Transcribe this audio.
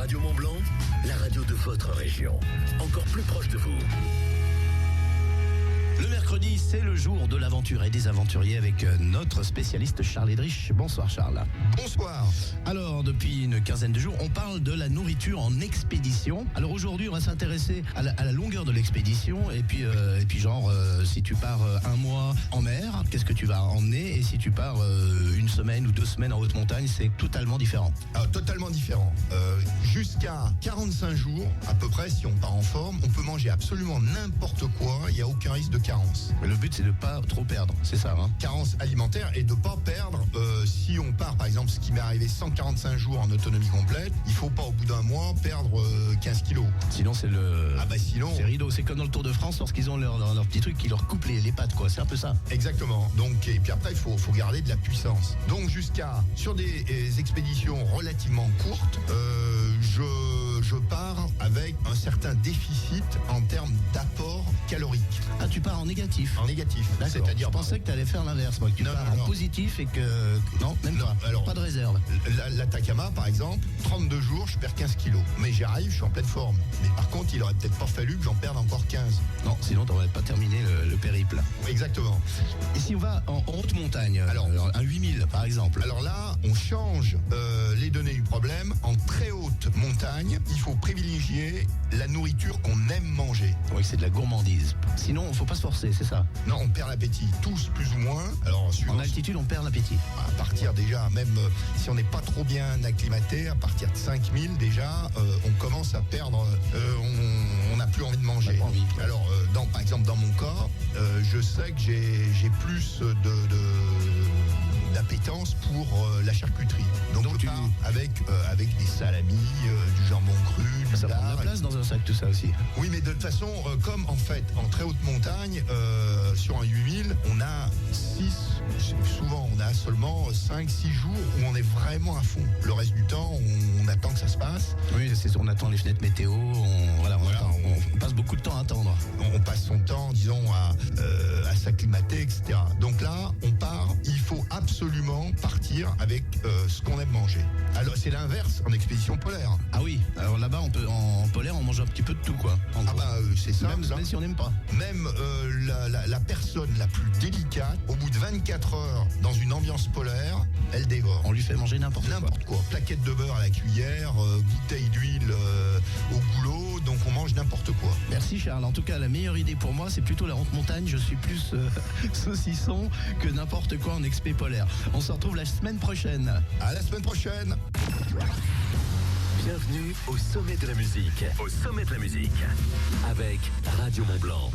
Radio Mont-Blanc, la radio de votre région. Encore plus proche de vous. Le mercredi, c'est le jour de l'aventure et des aventuriers avec notre spécialiste Charles Edrich. Bonsoir Charles. Bonsoir. Alors, depuis une quinzaine de jours, on parle de la nourriture en expédition. Alors aujourd'hui, on va s'intéresser à la longueur de l'expédition et puis si tu pars un mois en mer, qu'est-ce que tu vas emmener? Et si tu pars une semaine ou 2 semaines en haute montagne, c'est totalement différent. Alors, totalement différent. Jusqu'à 45 jours, à peu près, si on part en forme, on peut manger absolument n'importe quoi. Il n'y a aucun risque de carence. Le but, c'est de pas trop perdre, c'est ça, hein? Carence alimentaire et de ne pas perdre. Si on part, par exemple, ce qui m'est arrivé 145 jours en autonomie complète, il ne faut pas, au bout d'un mois, perdre 15 kilos. Sinon, c'est c'est rideau. C'est comme dans le Tour de France, lorsqu'ils ont leur petit truc qui leur coupe les pattes, quoi. C'est un peu ça. Exactement. Donc, et puis après, il faut garder de la puissance. Donc, sur des expéditions relativement courtes, je pars avec un certain déficit en termes d'apport calorique. Ah, tu pars en négatif? En négatif. D'accord. C'est-à-dire, je pensais que tu allais faire l'inverse, moi, que tu pars en positif et que... Non, même Non, pas. alors, pas de réserve. L'Atacama, par exemple, 32 jours, je perds 15 kilos. Mais j'y arrive, je suis en pleine forme. Mais par contre, il aurait peut-être pas fallu que j'en perde encore 15. Non, sinon tu n'aurais pas terminé le périple. Exactement. Et si on va en haute montagne, Alors, un 8000 par exemple? Alors là, on change les données du problème. En très haute montagne, il faut privilégier la nourriture qu'on aime manger. Oui, c'est de la gourmandise. Sinon, il ne faut pas se forcer, c'est ça? Non, on perd l'appétit, tous plus ou moins. Alors, En altitude, on perd l'appétit. à partir déjà, même si on n'est pas trop bien acclimaté, à partir de 5000 déjà, on commence à perdre, on n'a plus envie de manger. On n'a pas envie. Alors, par exemple, dans mon cas, je sais que j'ai plus d'appétence pour la charcuterie. Donc je pars avec des salamis, du jambon cru, du Ça prend de la lard. place dans un sac, tout ça aussi. Oui, mais de toute façon, comme en fait, en très haute montagne, sur un 8000, on a souvent on a seulement 5-6 jours où on est vraiment à fond. Le reste du temps, on attend que ça se passe. Oui, on attend les fenêtres météo, on passe beaucoup de temps à attendre. On passe son temps, disons, à s'acclimater, etc. Donc là, on part, il faut absolument partir avec ce qu'on aime manger. Alors, c'est l'inverse en expédition polaire. Ah oui, alors là-bas, en polaire, on mange un petit peu de tout, quoi. En gros. C'est ça. Même si on n'aime pas. Même la personne la plus délicate, au bout de 24 heures dans une ambiance polaire, elle dévore. On lui fait manger n'importe quoi. Plaquette de beurre à la cuillère, bouteille d'huile au goulot, donc on mange n'importe quoi. Merci Charles. En tout cas, la meilleure idée pour moi, c'est plutôt la haute montagne. Je suis plus saucisson que n'importe quoi en expé polaire. On se retrouve la semaine prochaine. À la semaine prochaine. Bienvenue au sommet de la musique. Au sommet de la musique. Avec Radio Mont-Blanc.